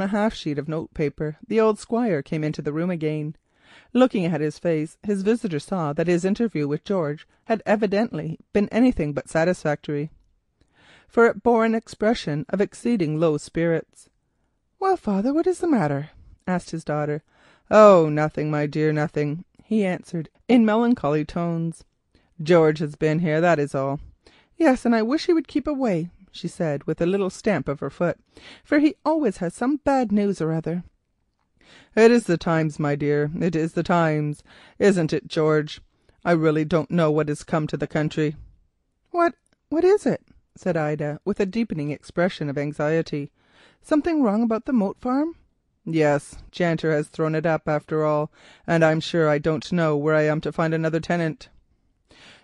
a half-sheet of notepaper, the old squire came into the room again. Looking at his face, his visitor saw that his interview with George had evidently been anything but satisfactory, for it bore an expression of exceeding low spirits. "Well, father, what is the matter?" asked his daughter. "Oh, nothing, my dear, nothing," he answered in melancholy tones. "George has been here, that is all." "Yes, and I wish he would keep away," she said with a little stamp of her foot, "for he always has some bad news or other." "It is the times, my dear, it is the times, isn't it, George? I really don't know what has come to the country." "What is it?" said Ida with a deepening expression of anxiety. "Something wrong about the Moat Farm?" "Yes, Janter has thrown it up after all, and I'm sure I don't know where I am to find another tenant."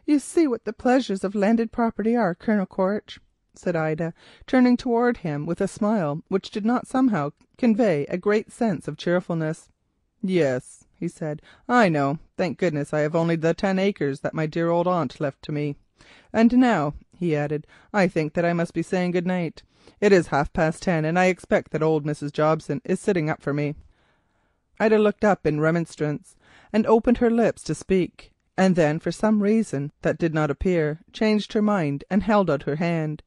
"You see what the pleasures of landed property are, Colonel Quaritch," said Ida, turning towards him with a smile which did not somehow convey a great sense of cheerfulness. "Yes," he said, "I know. Thank goodness I have only the 10 acres that my dear old aunt left to me. And now," he added, "I think that I must be saying good night. It is 10:30, and I expect that old Mrs. Jobson is sitting up for me." Ida looked up in remonstrance and opened her lips to speak, and then for some reason that did not appear, changed her mind and held out her hand.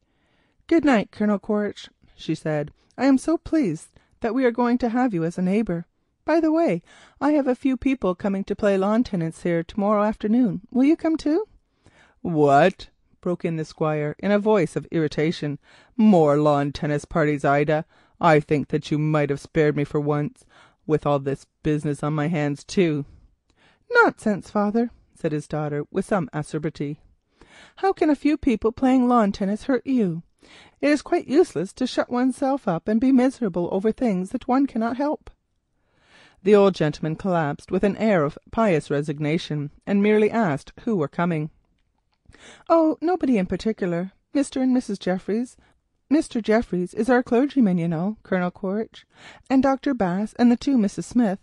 "Good night, Colonel Quaritch," she said. "I am so pleased that we are going to have you as a neighbour. By the way, I have a few people coming to play lawn tennis here to-morrow afternoon. Will you come too?" "What?" broke in the Squire in a voice of irritation. "More lawn tennis parties, Ida? I think that you might have spared me for once, with all this business on my hands too." "Nonsense, father," said his daughter with some acerbity. "How can a few people playing lawn tennis hurt you? It is quite useless to shut oneself up and be miserable over things that one cannot help." The old gentleman collapsed with an air of pious resignation and merely asked who were coming. "Oh, nobody in particular. Mr. and Mrs. Jeffries. Mr. Jeffries is our clergyman, you know, Colonel Quaritch, and Dr. Bass and the 2 Mrs. Smith,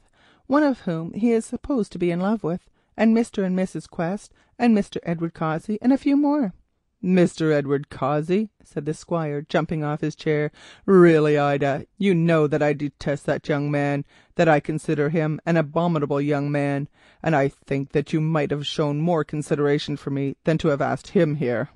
one of whom he is supposed to be in love with, and Mr. and Mrs. Quest, and Mr. Edward Cossey, and a few more." "Mr. Edward Cossey," said the Squire, jumping off his chair. "Really, Ida, you know that I detest that young man, that I consider him an abominable young man, and I think that you might have shown more consideration for me than to have asked him here."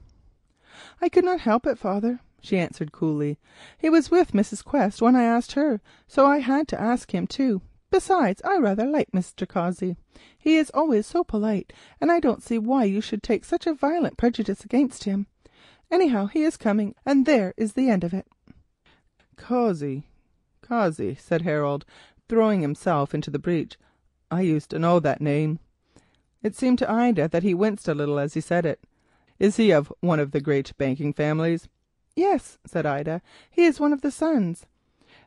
"I could not help it, father," she answered coolly. "He was with Mrs. Quest when I asked her, so I had to ask him too. Besides, I rather like Mr. Cossey. He is always so polite, and I don't see why you should take such a violent prejudice against him. Anyhow, he is coming, and there is the end of it." "Cossey, said Harold, throwing himself into the breach. "I used to know that name." It seemed to Ida that he winced a little as he said it. "Is he of one of the great banking families?" "Yes," said Ida, "he is one of the sons.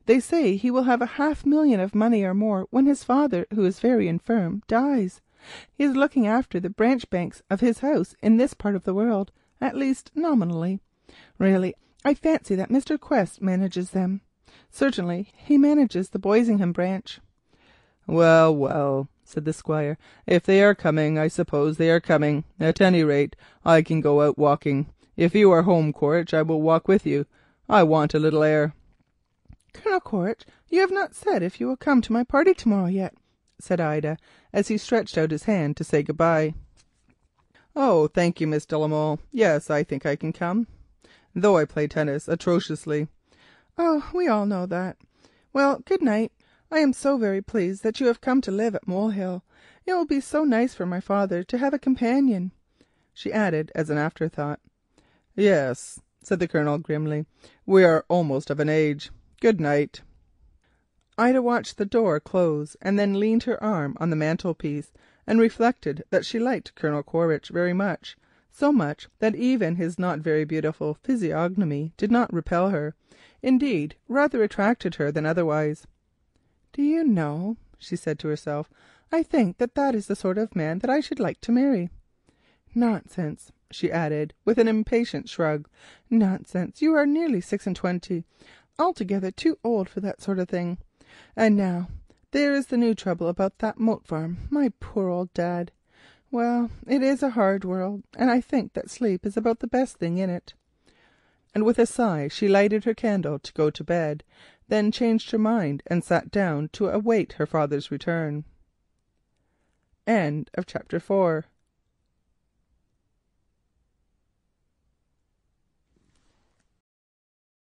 They say he will have 500,000 of money or more when his father, who is very infirm, dies. He is looking after the branch banks of his house in this part of the world, at least nominally. Really, I fancy that Mr. Quest manages them. Certainly he manages the Boisingham branch." "Well, well," said the Squire, "if they are coming, I suppose they are coming. At any rate, I can go out walking. If you are home, Quaritch, I will walk with you. I want a little air." "Colonel Quaritch, you have not said if you will come to my party to-morrow yet," said Ida, as he stretched out his hand to say good-bye. "Oh, thank you, Miss de la Molle. Yes, I think I can come, though I play tennis atrociously." "Oh, we all know that. Well, good night. I am so very pleased that you have come to live at Molehill. It will be so nice for my father to have a companion," she added as an afterthought. "Yes," said the Colonel grimly, "we are almost of an age. Good night." Ida watched the door close and then leaned her arm on the mantelpiece and reflected that she liked Colonel Quaritch very much, so much that even his not very beautiful physiognomy did not repel her, indeed rather attracted her than otherwise. "Do you know," she said to herself, "I think that that is the sort of man that I should like to marry. Nonsense," she added with an impatient shrug, "nonsense, you are nearly 26, altogether too old for that sort of thing. And now there is the new trouble about that Moat Farm, my poor old dad. Well, it is a hard world, and I think that sleep is about the best thing in it." And with a sigh she lighted her candle to go to bed, then changed her mind and sat down to await her father's return. Chapter 5